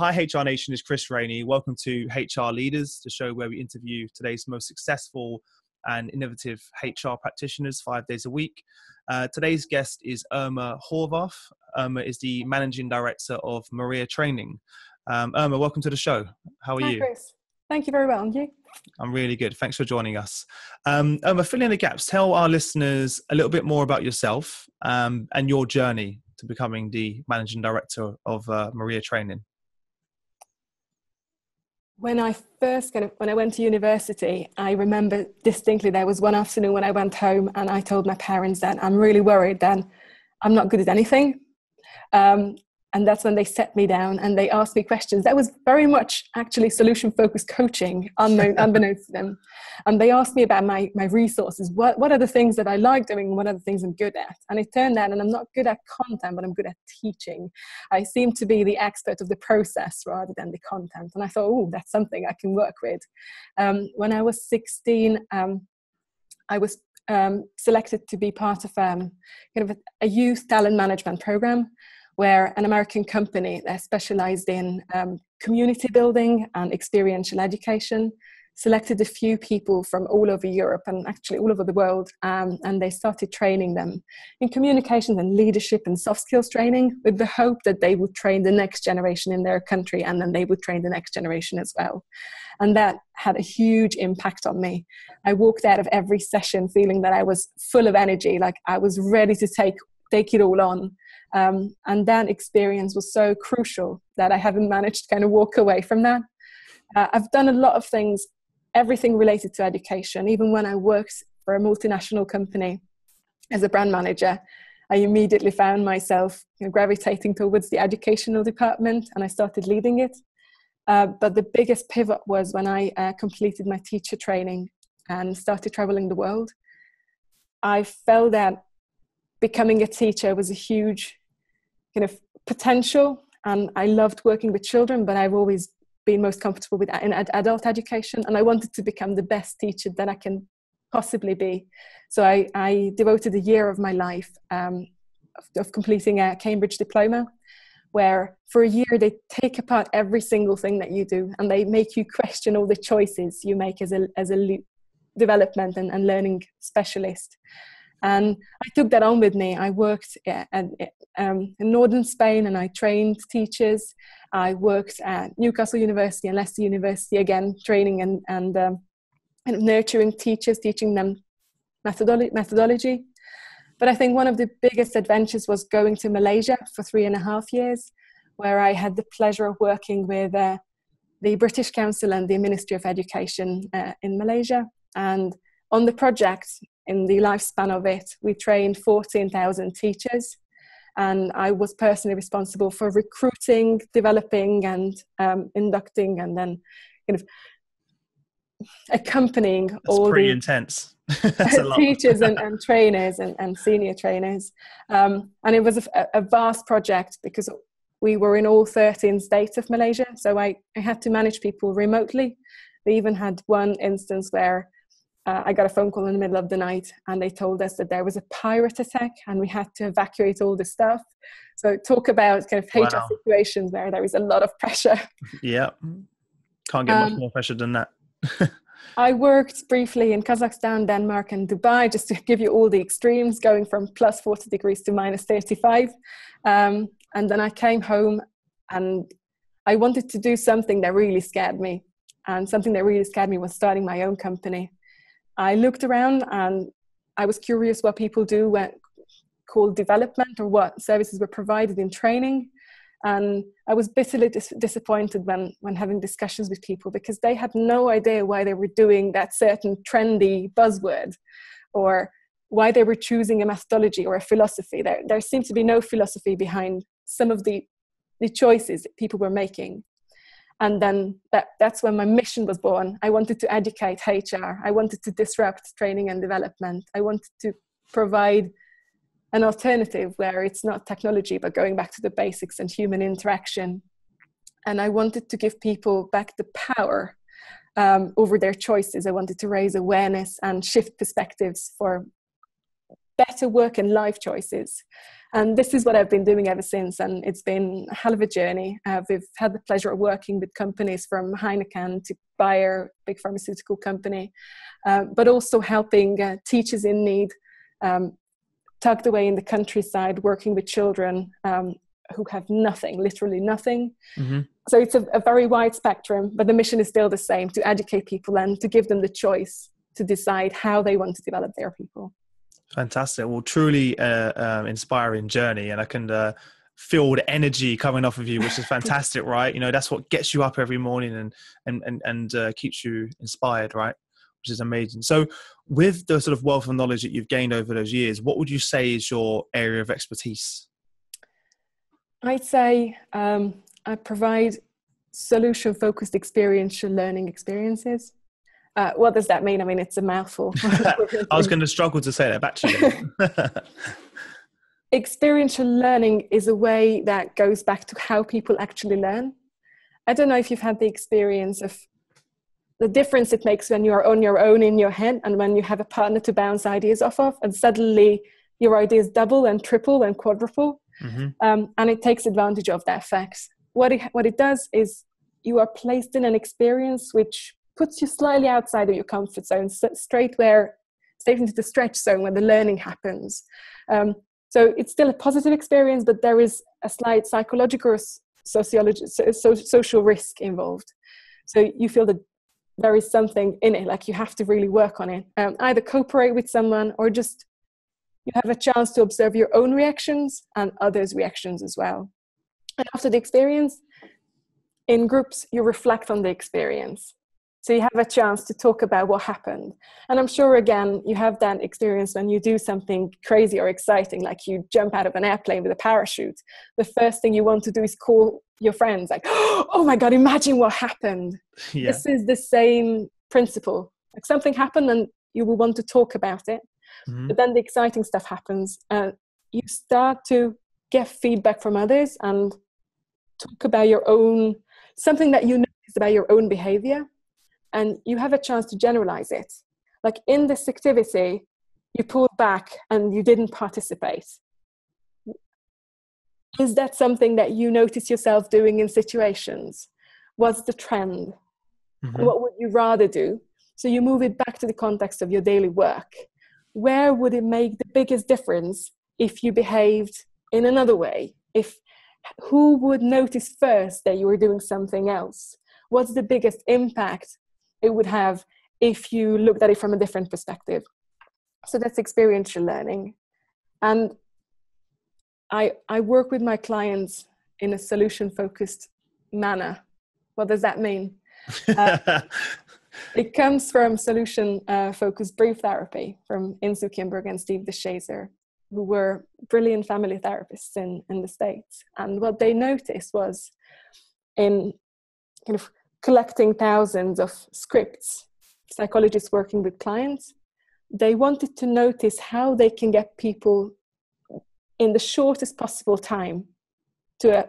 Hi HR Nation, it's Chris Rainey. Welcome to HR Leaders, the show where we interview today's most successful and innovative HR practitioners 5 days a week. Today's guest is Irma Horvath. Irma is the Managing Director of Morea Training. Irma, welcome to the show. How are you? Hi, Chris. Thank you very well. And you? I'm really good. Thanks for joining us. Irma, fill in the gaps. Tell our listeners a little bit more about yourself and your journey to becoming the Managing Director of Morea Training. When I went to university, I remember distinctly there was one afternoon when I went home and I told my parents that I'm really worried that I'm not good at anything. And that's when they set me down and they asked me questions. That was very much actually solution-focused coaching, unbeknownst to them. And they asked me about my resources. What are the things that I like doing and what are the things I'm good at? And it turned out, and I'm not good at content, but I'm good at teaching. I seem to be the expert of the process rather than the content. And I thought, oh, that's something I can work with. When I was 16, I was selected to be part of a youth talent management program, where an American company that specialized in community building and experiential education selected a few people from all over Europe and actually all over the world, and they started training them in communications and leadership and soft skills training with the hope that they would train the next generation in their country, and then they would train the next generation as well. And that had a huge impact on me. I walked out of every session feeling that I was full of energy, like I was ready to take it all on. And that experience was so crucial that I haven't managed to kind of walk away from that. I've done a lot of things, everything related to education. Even when I worked for a multinational company as a brand manager, I immediately found myself gravitating towards the educational department, and I started leading it. But the biggest pivot was when I completed my teacher training and started traveling the world. I felt that becoming a teacher was a huge kind of potential, and I loved working with children, but I've always been most comfortable with in adult education, and I wanted to become the best teacher that I can possibly be. So I devoted a year of my life of completing a Cambridge diploma, where for a year they take apart every single thing that you do, and they make you question all the choices you make as a development and learning specialist. And I took that on with me. I worked in northern Spain, and I trained teachers. I worked at Newcastle University and Leicester University, again, training and nurturing teachers, teaching them methodology. But I think one of the biggest adventures was going to Malaysia for 3.5 years, where I had the pleasure of working with the British Council and the Ministry of Education in Malaysia. And on the project, in the lifespan of it, we trained 14,000 teachers, and I was personally responsible for recruiting, developing, and inducting, and then kind of accompanying all pretty the intense. That's a lot. teachers and trainers and senior trainers. And it was a vast project because we were in all 13 states of Malaysia, so I had to manage people remotely. We even had one instance where I got a phone call in the middle of the night, and they told us that there was a pirate attack and we had to evacuate all the stuff. So talk about kind of HR situations where there is a lot of pressure. Yeah. Can't get much more pressure than that. I worked briefly in Kazakhstan, Denmark, and Dubai, just to give you all the extremes, going from plus 40 degrees to minus 35. And then I came home and I wanted to do something that really scared me. And something that really scared me was starting my own company. I looked around and I was curious what people do when called development, or what services were provided in training. And I was bitterly disappointed when having discussions with people, because they had no idea why they were doing that certain trendy buzzword, or why they were choosing a methodology or a philosophy. There seemed to be no philosophy behind some of the choices that people were making. And then that's when my mission was born. I wanted to educate HR. I wanted to disrupt training and development. I wanted to provide an alternative where it's not technology, but going back to the basics and human interaction. And I wanted to give people back the power over their choices. I wanted to raise awareness and shift perspectives for better work and life choices. And this is what I've been doing ever since. And it's been a hell of a journey. We've had the pleasure of working with companies from Heineken to Bayer, big pharmaceutical company, but also helping teachers in need, tucked away in the countryside, working with children who have nothing, literally nothing. Mm-hmm. So it's a very wide spectrum, but the mission is still the same, to educate people and to give them the choice to decide how they want to develop their people. Fantastic. Well, truly inspiring journey, and I can feel the energy coming off of you, which is fantastic, right? You know, that's what gets you up every morning and keeps you inspired, right? Which is amazing. So with the sort of wealth of knowledge that you've gained over those years, what would you say is your area of expertise? I'd say I provide solution-focused experiential learning experiences. What does that mean? I mean, it's a mouthful. I was going to struggle to say that back to you. Experiential learning is a way that goes back to how people actually learn. I don't know if you've had the experience of the difference it makes when you're on your own in your head and when you have a partner to bounce ideas off of, and suddenly your ideas double and triple and quadruple. Mm-hmm. And it takes advantage of that fact. What it does is you are placed in an experience which puts you slightly outside of your comfort zone, straight into the stretch zone where the learning happens. So it's still a positive experience, but there is a slight psychological or social risk involved. So you feel that there is something in it, like you have to really work on it. Either cooperate with someone or just you have a chance to observe your own reactions and others' reactions as well. And after the experience, in groups, you reflect on the experience. So you have a chance to talk about what happened. And I'm sure, again, you have that experience when you do something crazy or exciting, like you jump out of an airplane with a parachute. The first thing you want to do is call your friends, like, oh my God, imagine what happened. Yeah. This is the same principle. Like something happened and you will want to talk about it. Mm-hmm. But then the exciting stuff happens. You start to get feedback from others and talk about your own, something that you notice about your own behavior. And you have a chance to generalize it. Like in this activity, you pulled back and you didn't participate. Is that something that you notice yourself doing in situations? What's the trend? Mm-hmm. What would you rather do? So you move it back to the context of your daily work. Where would it make the biggest difference if you behaved in another way? Who would notice first that you were doing something else? What's the biggest impact it would have if you looked at it from a different perspective? So that's experiential learning. And I work with my clients in a solution-focused manner. What does that mean? It comes from solution-focused brief therapy from Insu Kimberg and Steve DeShazer, who were brilliant family therapists in the States. And what they noticed was in kind of collecting thousands of scripts, psychologists working with clients, they wanted to notice how they can get people in the shortest possible time to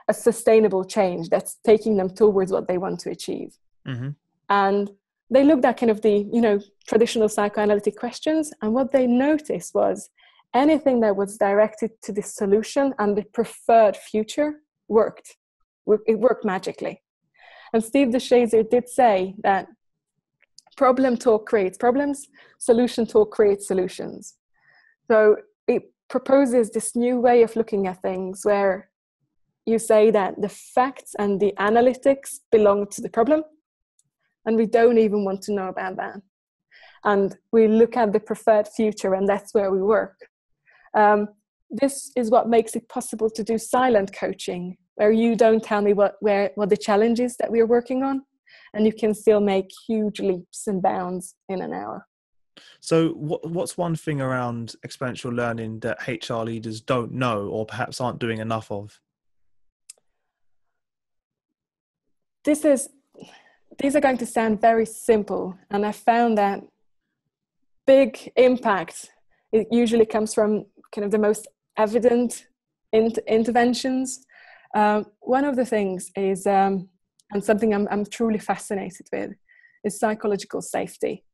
a sustainable change that's taking them towards what they want to achieve. Mm-hmm. And they looked at kind of the, traditional psychoanalytic questions. And what they noticed was anything that was directed to the solution and the preferred future worked. It worked magically. And Steve DeShazer did say that problem talk creates problems, solution talk creates solutions. So it proposes this new way of looking at things where you say that the facts and the analytics belong to the problem, and we don't even want to know about that. And we look at the preferred future, and that's where we work. This is what makes it possible to do silent coaching, where you don't tell me what the challenge is that we're working on, and you can still make huge leaps and bounds in an hour. So what's one thing around experiential learning that HR leaders don't know or perhaps aren't doing enough of? These are going to sound very simple, and I found that big impact, it usually comes from kind of the most evident interventions. One of the things is, and something I'm truly fascinated with, is psychological safety.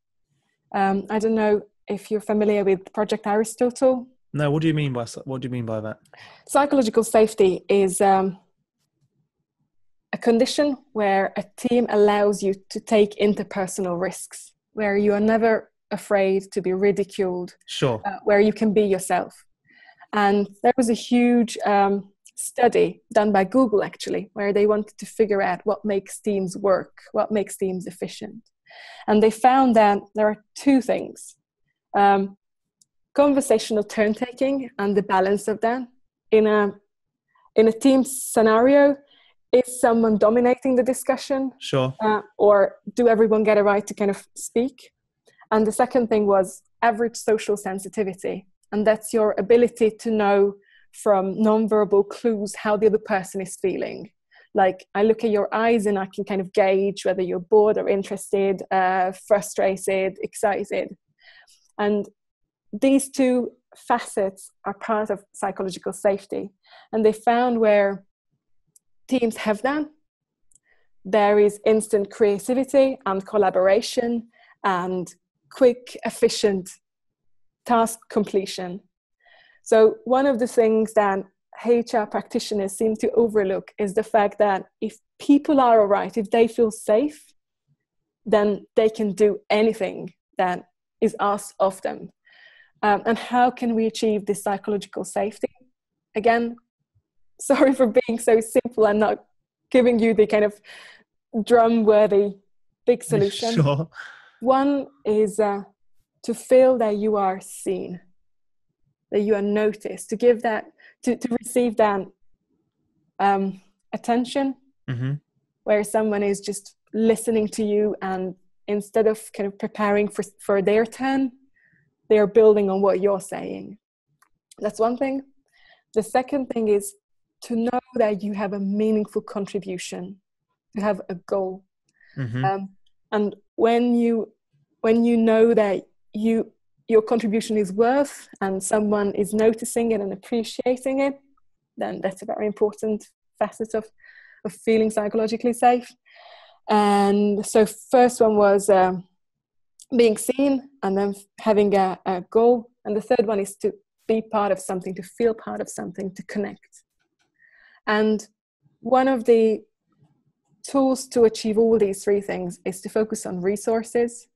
I don't know if you're familiar with Project Aristotle. No, what do you mean by that? Psychological safety is a condition where a team allows you to take interpersonal risks, where you are never afraid to be ridiculed, Sure. Where you can be yourself. And there was a huge study done by Google, actually, where they wanted to figure out what makes teams work, what makes teams efficient. And they found that there are two things. Conversational turn-taking and the balance of that. In a team scenario, is someone dominating the discussion? Sure. Or do everyone get a right to kind of speak? And the second thing was average social sensitivity. And that's your ability to know from nonverbal clues how the other person is feeling. Like, I look at your eyes and I can kind of gauge whether you're bored or interested, frustrated, excited. And these two facets are part of psychological safety. And they found where teams have that, there is instant creativity and collaboration and quick, efficient task completion. So one of the things that HR practitioners seem to overlook is the fact that if people are all right, if they feel safe, then they can do anything that is asked of them. And how can we achieve this psychological safety? Again, sorry for being so simple and not giving you the kind of drum-worthy big solution. Sure. One is to feel that you are seen, that you are noticed, to give that, to receive that attention, where someone is just listening to you, and instead of kind of preparing for their turn, they are building on what you're saying. That's one thing. The second thing is to know that you have a meaningful contribution, to have a goal. And when you know that your contribution is worth and someone is noticing it and appreciating it, then that's a very important facet of feeling psychologically safe. And so first one was being seen, and then having a goal. And the third one is to be part of something, to feel part of something, to connect. And one of the tools to achieve all these three things is to focus on resources.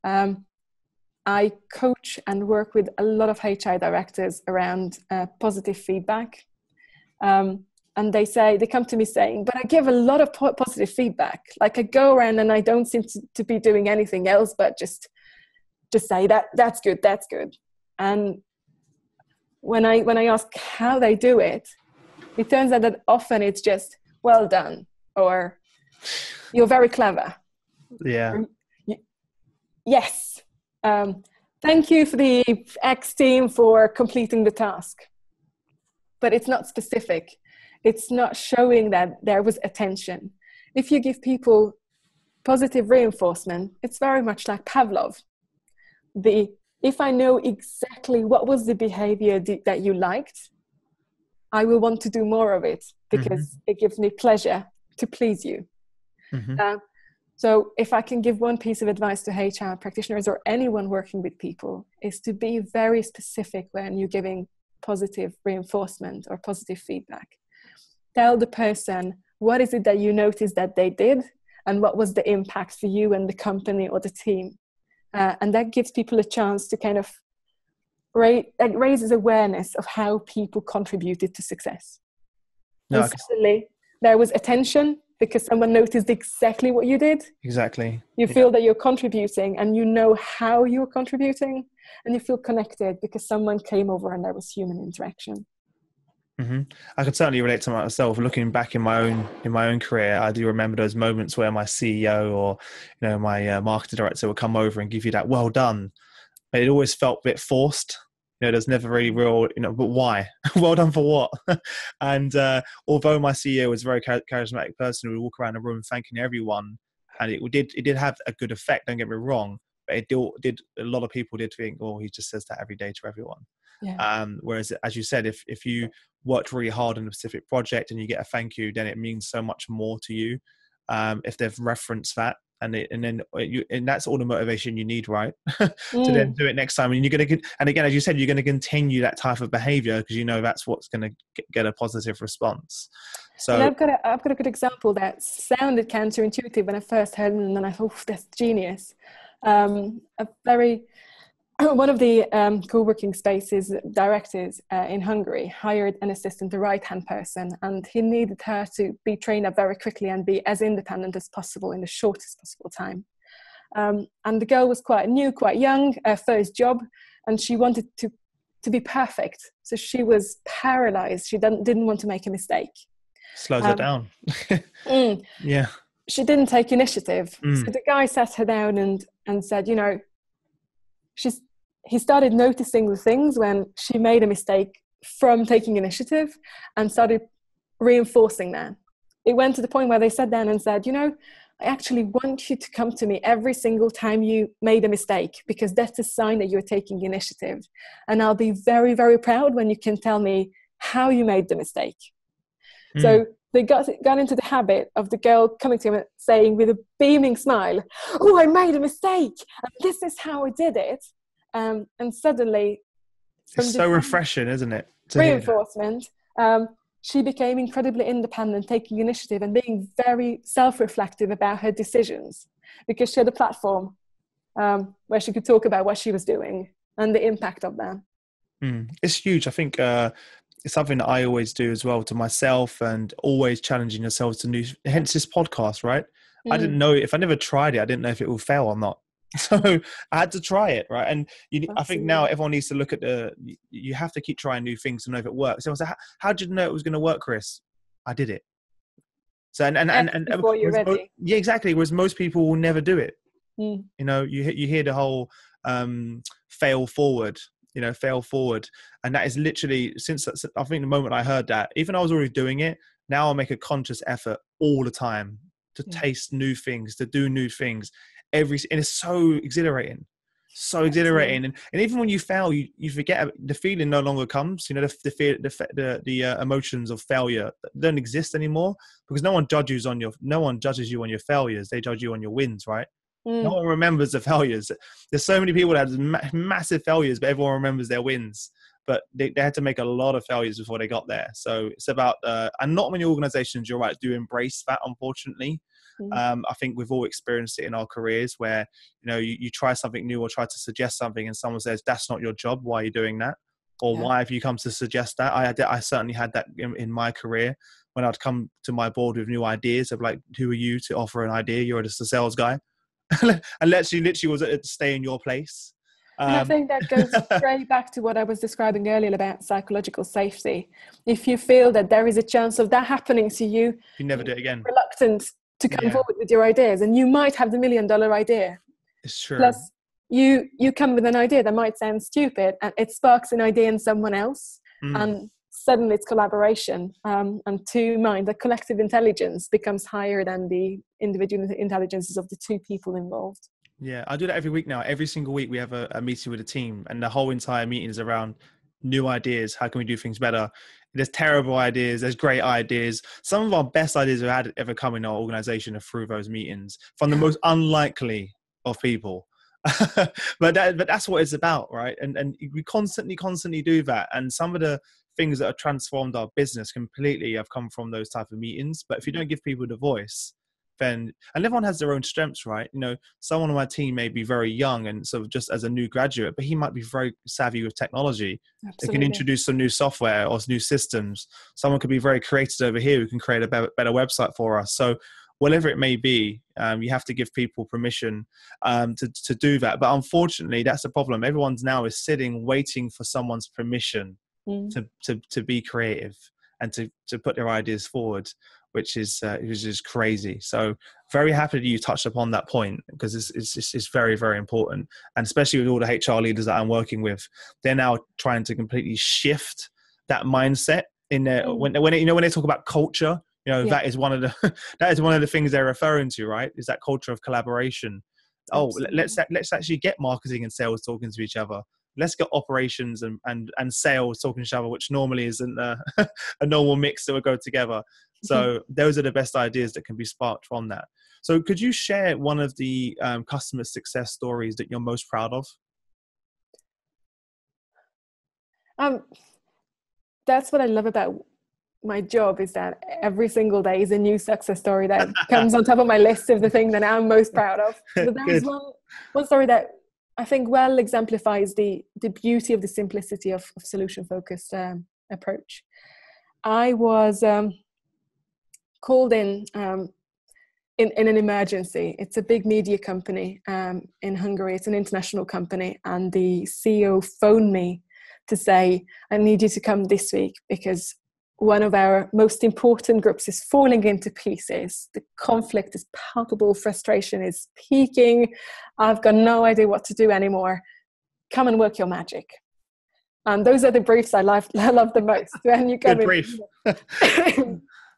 I coach and work with a lot of HR directors around positive feedback. And they come to me saying, but I give a lot of positive feedback. Like, I go around and I don't seem to be doing anything else, but just say that's good. And when I ask how they do it, it turns out that often it's just, well done, or you're very clever. Yeah. Yes. Thank you for the X team for completing the task. But it's not specific. It's not showing that there was attention. If you give people positive reinforcement, it's very much like Pavlov. If I know exactly what was the behavior that you liked, I will want to do more of it because it gives me pleasure to please you. So if I can give one piece of advice to HR practitioners or anyone working with people, is to be very specific when you're giving positive reinforcement or positive feedback. Tell the person, what is it that you noticed that they did, and what was the impact for you and the company or the team? And that gives people a chance to kind of raises awareness of how people contributed to success. And secondly, there was attention, because someone noticed exactly what you did. Exactly. You feel that you're contributing, and you know how you're contributing, and you feel connected because someone came over and there was human interaction. I could certainly relate to myself. Looking back in my own career, I do remember those moments where my CEO or my marketing director would come over and give you that well done. But it always felt a bit forced. There's never really real, but why? Well done for what? And although my CEO was a very charismatic person who would walk around the room thanking everyone, and it did have a good effect, don't get me wrong, but it did a lot of people did think, oh, he just says that every day to everyone. Yeah. Whereas, as you said, if you worked really hard on a specific project and you get a thank you, then it means so much more to you. If they've referenced that and that's all the motivation you need, right? To then Mm. do it next time. And and again, as you said, you're going to continue that type of behavior because you know that's what's going to get a positive response. And So I've got a good example that sounded counterintuitive when I first heard it, and then I thought, that's genius. A very One of the co-working spaces directors in Hungary hired an assistant, a right-hand person, and he needed her to be trained up very quickly and be as independent as possible in the shortest possible time. And the girl was quite new, quite young, her first job, and she wanted to be perfect. So she was paralyzed. She didn't want to make a mistake. slows her down. Mm, Yeah. she didn't take initiative. So Mm. the guy sat her down and said, you know, he started noticing the things when she made a mistake from taking initiative and started reinforcing that. It went to the point where they sat down and said, you know, I actually want you to come to me every single time you made a mistake, because that's a sign that you're taking initiative. And I'll be very, very proud when you can tell me how you made the mistake. Mm. So they got into the habit of the girl coming to him and saying with a beaming smile, oh, I made a mistake, and this is how I did it. And suddenly, It's so refreshing, isn't it? Reinforcement, she became incredibly independent, taking initiative and being very self-reflective about her decisions, because she had a platform where she could talk about what she was doing and the impact of that. It's huge. I think it's something that I always do as well to myself, and always challenging yourself to new, hence this podcast, right? I didn't know, if I never tried it, I didn't know if it will fail or not. So I had to try it, right? And I think now everyone needs to look at you have to keep trying new things to know if it works. Everyone said, how did you know it was going to work, Chris? I did it. So, and before you're ready. Yeah, exactly. Whereas most people will never do it. You know, you hear the whole fail forward, fail forward. And that is literally, since I think the moment I heard that, even though I was already doing it, now I'll make a conscious effort all the time to taste new things, to do new things. And it's so exhilarating, and even when you fail, you forget, the feeling no longer comes. The emotions of failure don't exist anymore, because no one judges you on your failures. They judge you on your wins, right? No one remembers the failures. There's so many people that have massive failures, but everyone remembers their wins. But they had to make a lot of failures before they got there. So it's about, and not many organizations, you're right, do embrace that, unfortunately. I think we've all experienced it in our careers where, you try something new or try to suggest something and someone says, that's not your job. Why are you doing that? Or why have you come to suggest that? I certainly had that in my career when I'd come to my board with new ideas of like, who are you to offer an idea? You're just a sales guy. And literally was to stay in your place. And I think that goes straight back to what I was describing earlier about psychological safety. If you feel that there is a chance of that happening to you, you never do it again. Reluctant to come forward with your ideas, and you might have the $1 million idea. It's true. Plus, you come with an idea that might sound stupid, and it sparks an idea in someone else, and suddenly it's collaboration. And to mind, the collective intelligence becomes higher than the individual intelligences of the two people involved. Yeah, I do that every week now. Every single week we have a meeting with a team, and the whole entire meeting is around new ideas. How can we do things better? There's terrible ideas. There's great ideas. Some of our best ideas we've had ever come in our organization are through those meetings from the most unlikely of people. but that's what it's about, right? And we constantly do that. And some of the things that have transformed our business completely have come from those type of meetings. But if you don't give people the voice, then, and everyone has their own strengths, right? Someone on my team may be very young and sort of just as a new graduate, but he might be very savvy with technology. Absolutely. They can introduce some new software or new systems. Someone could be very creative over here who can create a better website for us. So whatever it may be, you have to give people permission to do that. But unfortunately, that's the problem. Everyone's now is sitting, waiting for someone's permission to be creative and to put their ideas forward, which is crazy. So very happy that you touched upon that point, because it's very, very important. And especially with all the HR leaders that I'm working with, they're now trying to completely shift that mindset in their, when they talk about culture, that is one of the things they're referring to, right? Is that culture of collaboration. Absolutely. Let's actually get marketing and sales talking to each other. Let's get operations and sales talking to each other, which normally isn't a normal mix that would go together. So those are the best ideas that can be sparked from that. So could you share one of the customer success stories that you're most proud of? That's what I love about my job, is that every single day is a new success story that comes on top of my list of the thing that I'm most proud of. But there's one story that I think well exemplifies the beauty of the simplicity of solution-focused approach. I was called in an emergency. It's a big media company in Hungary. It's an international company, and the CEO phoned me to say, I need you to come this week because one of our most important groups is falling into pieces. The conflict is palpable, frustration is peaking. I've got no idea what to do anymore. Come and work your magic. And those are the briefs I love the most. When you come Good brief.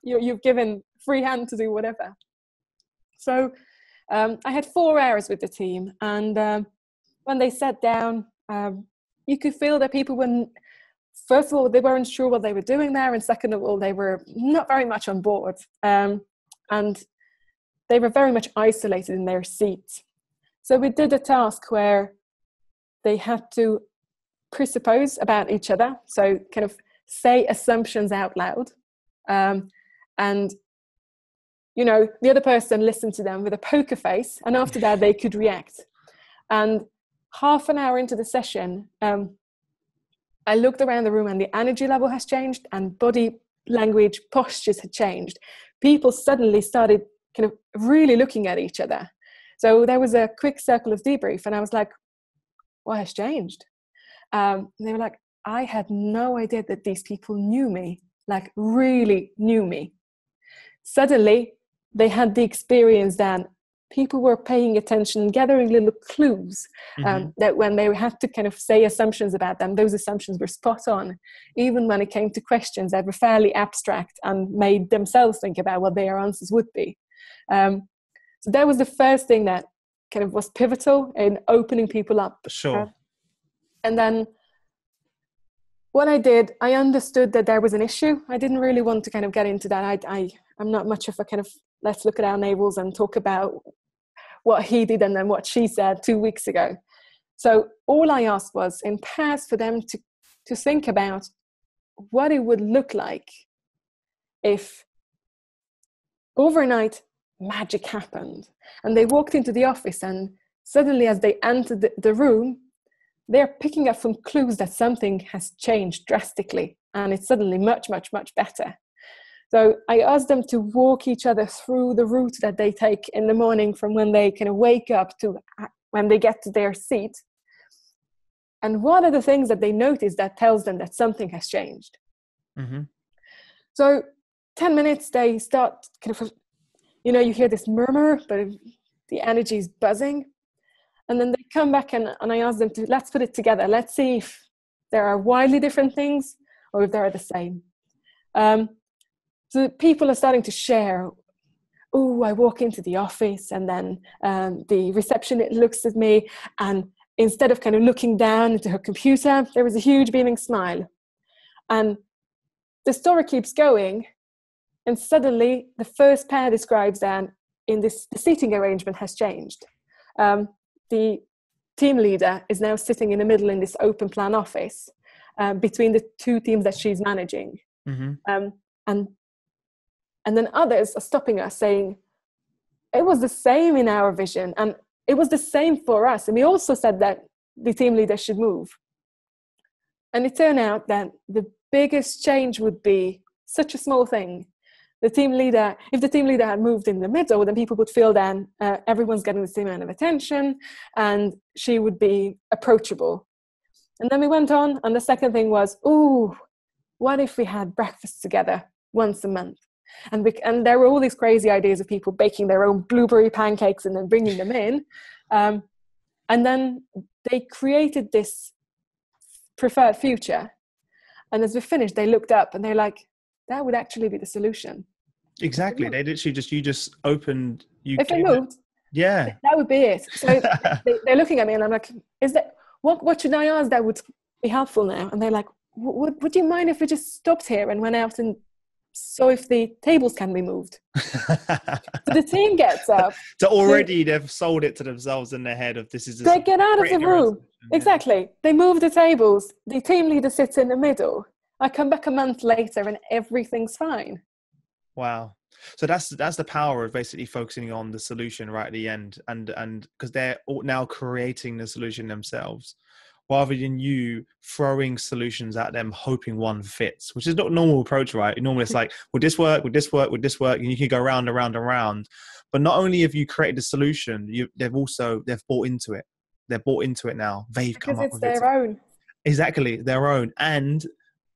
You've given free hand to do whatever. So I had 4 hours with the team, and when they sat down, you could feel that people were, first of all, they weren't sure what they were doing there, and second of all, they were not very much on board, and they were very much isolated in their seats. So we did a task where they had to presuppose about each other, so kind of say assumptions out loud, and the other person listened to them with a poker face, and after that they could react. And half an hour into the session, I looked around the room and the energy level has changed, and body language postures had changed. People suddenly started kind of really looking at each other. So there was a quick circle of debrief, and I was like, what has changed? And they were like, I had no idea that these people knew me, like really knew me. Suddenly, they had the experience that people were paying attention and gathering little clues, that when they had to kind of say assumptions about them, those assumptions were spot on. Even when it came to questions that were fairly abstract and made themselves think about what their answers would be. So that was the first thing that kind of was pivotal in opening people up. Sure. And then what I did, I understood that there was an issue. I didn't really want to kind of get into that. I'm not much of a kind of, let's look at our navels and talk about what he did and then what she said 2 weeks ago. So all I asked was in pairs for them to think about what it would look like if overnight magic happened and they walked into the office, and suddenly as they entered the room, they're picking up from clues that something has changed drastically and it's suddenly much, much, much better. So I asked them to walk each other through the route that they take in the morning, from when they kind of wake up to when they get to their seat. And what are the things that they notice that tells them that something has changed? Mm-hmm. So 10 minutes, they start kind of, you hear this murmur, but the energy is buzzing. And then they come back and I ask them to, let's put it together. Let's see if there are wildly different things or if they're the same. So people are starting to share, oh, I walk into the office and then the receptionist looks at me, and instead of kind of looking down into her computer, there was a huge beaming smile. And the story keeps going, and suddenly the first pair describes that the seating arrangement has changed. The team leader is now sitting in the middle in this open plan office between the two teams that she's managing. Mm-hmm. And then others are stopping us saying, it was the same in our vision, and it was the same for us. And we also said that the team leader should move. And it turned out that the biggest change would be such a small thing. If the team leader had moved in the middle, then people would feel then everyone's getting the same amount of attention, and she would be approachable. And then we went on, and the second thing was, what if we had breakfast together once a month? And there were all these crazy ideas of people baking their own blueberry pancakes and then bringing them in. And then they created this preferred future. And as we finished, they looked up and they're like, that would actually be the solution. Exactly. They literally you just opened. If they moved, yeah, that would be it. So they're looking at me and I'm like, what should I ask that would be helpful now? And they're like, would you mind if we just stopped here and went out and so if the tables can be moved. So the team gets up. So already they've sold it to themselves in their head of this is. They get out of the room. Exactly. They move the tables. The team leader sits in the middle. I come back a month later and everything's fine. Wow. So that's the power of basically focusing on the solution right at the end, and because they're now creating the solution themselves, rather than you throwing solutions at them hoping one fits, which is not a normal approach, right? Normally it's like, would this work? Would this work? Would this work? And you can go round and round and round. But not only have you created the solution, they've bought into it. They're bought into it now. They've come up with it. It's their own. Exactly, their own. And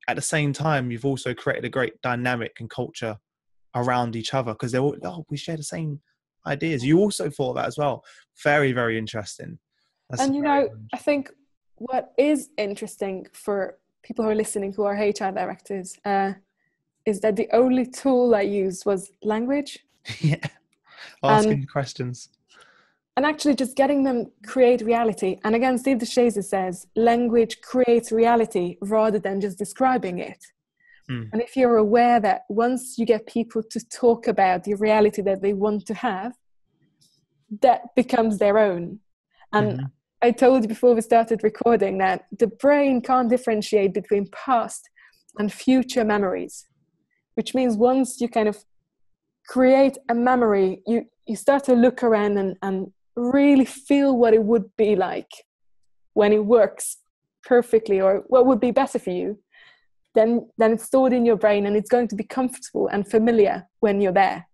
at the same time, you've also created a great dynamic and culture around each other, because they're all, we share the same ideas. You also thought that as well. Very, very interesting. And I think what is interesting for people who are listening who are HR directors is that the only tool I used was language. Yeah. Asking questions. And actually just getting them create reality. And again, Steve DeShazer says language creates reality rather than just describing it. And if you're aware that once you get people to talk about the reality that they want to have, that becomes their own. And I told you before we started recording that the brain can't differentiate between past and future memories, which means once you kind of create a memory, you start to look around and really feel what it would be like when it works perfectly, or what would be better for you. Then it's stored in your brain and it's going to be comfortable and familiar when you're there.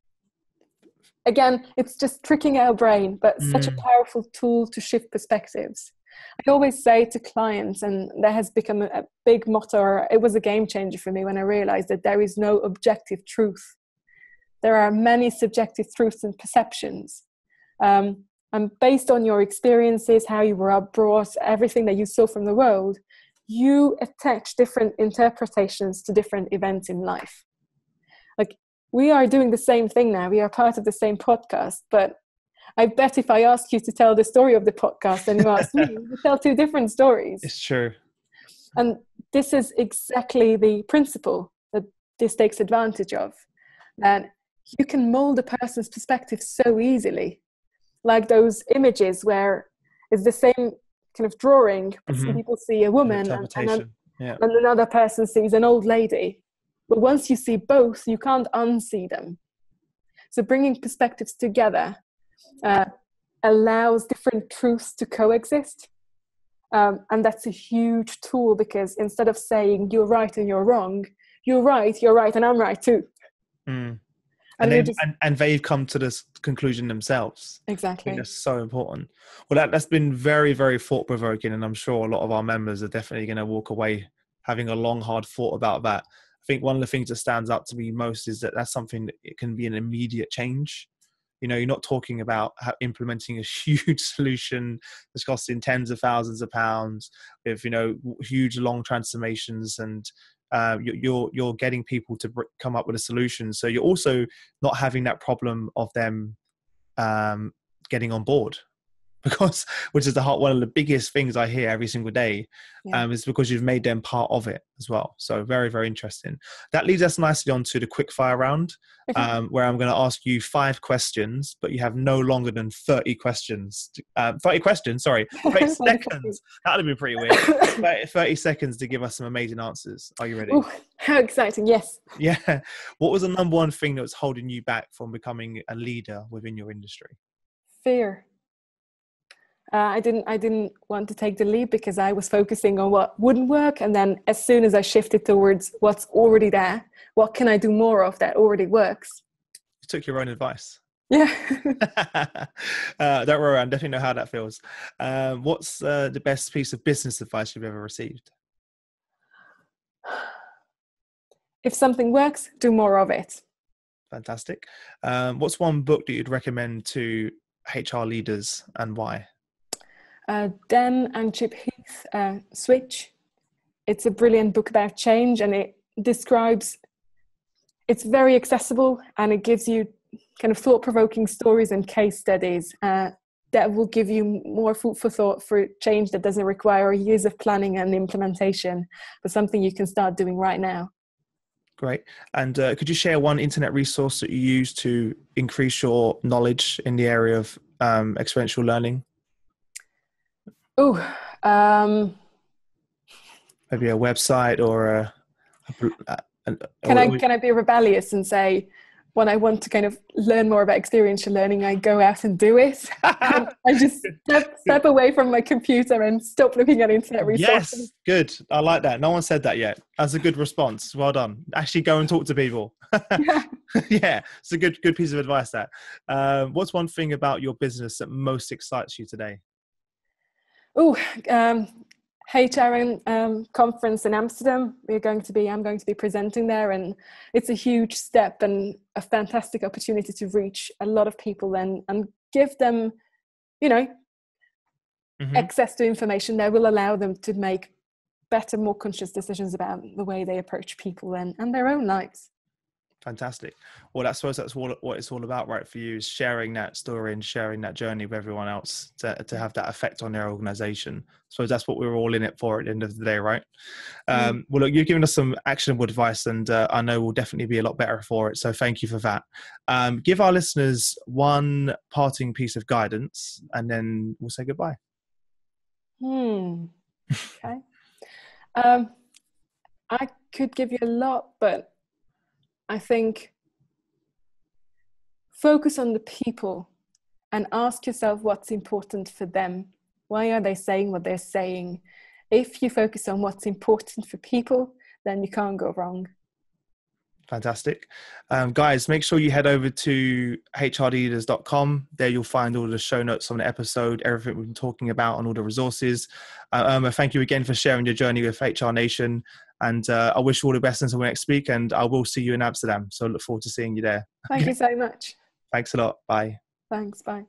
Again, it's just tricking our brain, but such a powerful tool to shift perspectives. I always say to clients, and that has become a big motto, or it was a game changer for me when I realized that there is no objective truth. There are many subjective truths and perceptions. And based on your experiences, how you were brought, everything that you saw from the world, you attach different interpretations to different events in life. Like, we are doing the same thing now. We are part of the same podcast, but I bet if I ask you to tell the story of the podcast and you ask me, we tell two different stories. It's true. And this is exactly the principle that this takes advantage of. That you can mold a person's perspective so easily. Like those images where it's the same kind of drawing, but some people see a woman and another person sees an old lady. But once you see both, you can't unsee them. So bringing perspectives together allows different truths to coexist. And that's a huge tool, because instead of saying you're right and you're wrong, you're right, and I'm right too. And they've come to this conclusion themselves. Exactly. I think that's so important. Well, that's been very, very thought-provoking, and I'm sure a lot of our members are definitely going to walk away having a long, hard thought about that. I think one of the things that stands out to me most is that that's something that it can be an immediate change. You're not talking about implementing a huge solution that's costing tens of thousands of pounds with, huge, long transformations, and you're getting people to come up with a solution. So you're also not having that problem of them getting on board, which is one of the biggest things I hear every single day, is because you've made them part of it as well. So very, very interesting. That leads us nicely on to the Quickfire Round, where I'm going to ask you 5 questions, but you have no longer than 30 questions. 30 questions, sorry, 30 seconds. That would be pretty weird. 30 seconds to give us some amazing answers. Are you ready? Ooh, how exciting, yes. Yeah. What was the number one thing that was holding you back from becoming a leader within your industry? Fear. I didn't want to take the leap because I was focusing on what wouldn't work. And then as soon as I shifted towards what's already there, what can I do more of that already works? You took your own advice. Yeah. Don't worry, I definitely know how that feels. What's the best piece of business advice you've ever received? If something works, do more of it. Fantastic. What's one book that you'd recommend to HR leaders, and why? Dan and Chip Heath, Switch. It's a brilliant book about change, and it describes, it's very accessible, and it gives you kind of thought-provoking stories and case studies that will give you more food for thought for change that doesn't require years of planning and implementation, but something you can start doing right now. Great. And could you share one internet resource that you use to increase your knowledge in the area of experiential learning? Oh, Maybe a website or can I be rebellious and say, when I want to kind of learn more about experiential learning, I go out and do it. And I just step away from my computer and stop looking at internet resources. Yes, good. I like that. No one said that yet. That's a good response. Well done. Actually go and talk to people. Yeah. Yeah, it's a good piece of advice, that. What's one thing about your business that most excites you today? Oh, HR conference in Amsterdam. I'm going to be presenting there, and it's a huge step and a fantastic opportunity to reach a lot of people and give them, access to information that will allow them to make better, more conscious decisions about the way they approach people and their own lives. Fantastic. Well, I suppose that's what it's all about, right? For you, is sharing that story and sharing that journey with everyone else to have that effect on their organization. So that's what we're all in it for at the end of the day, right? Well, look, you've given us some actionable advice, and I know we'll definitely be a lot better for it. So thank you for that. Give our listeners one parting piece of guidance, and then we'll say goodbye. Okay. I could give you a lot, but I think focus on the people and ask yourself what's important for them. Why are they saying what they're saying? If you focus on what's important for people, then you can't go wrong. Fantastic. Guys, make sure you head over to hrleaders.com. There you'll find all the show notes on the episode, everything we've been talking about, and all the resources. Irma, thank you again for sharing your journey with HR Nation. And I wish you all the best until next week. And I will see you in Amsterdam. So I look forward to seeing you there. Thank you so much. Thanks a lot. Bye. Thanks. Bye.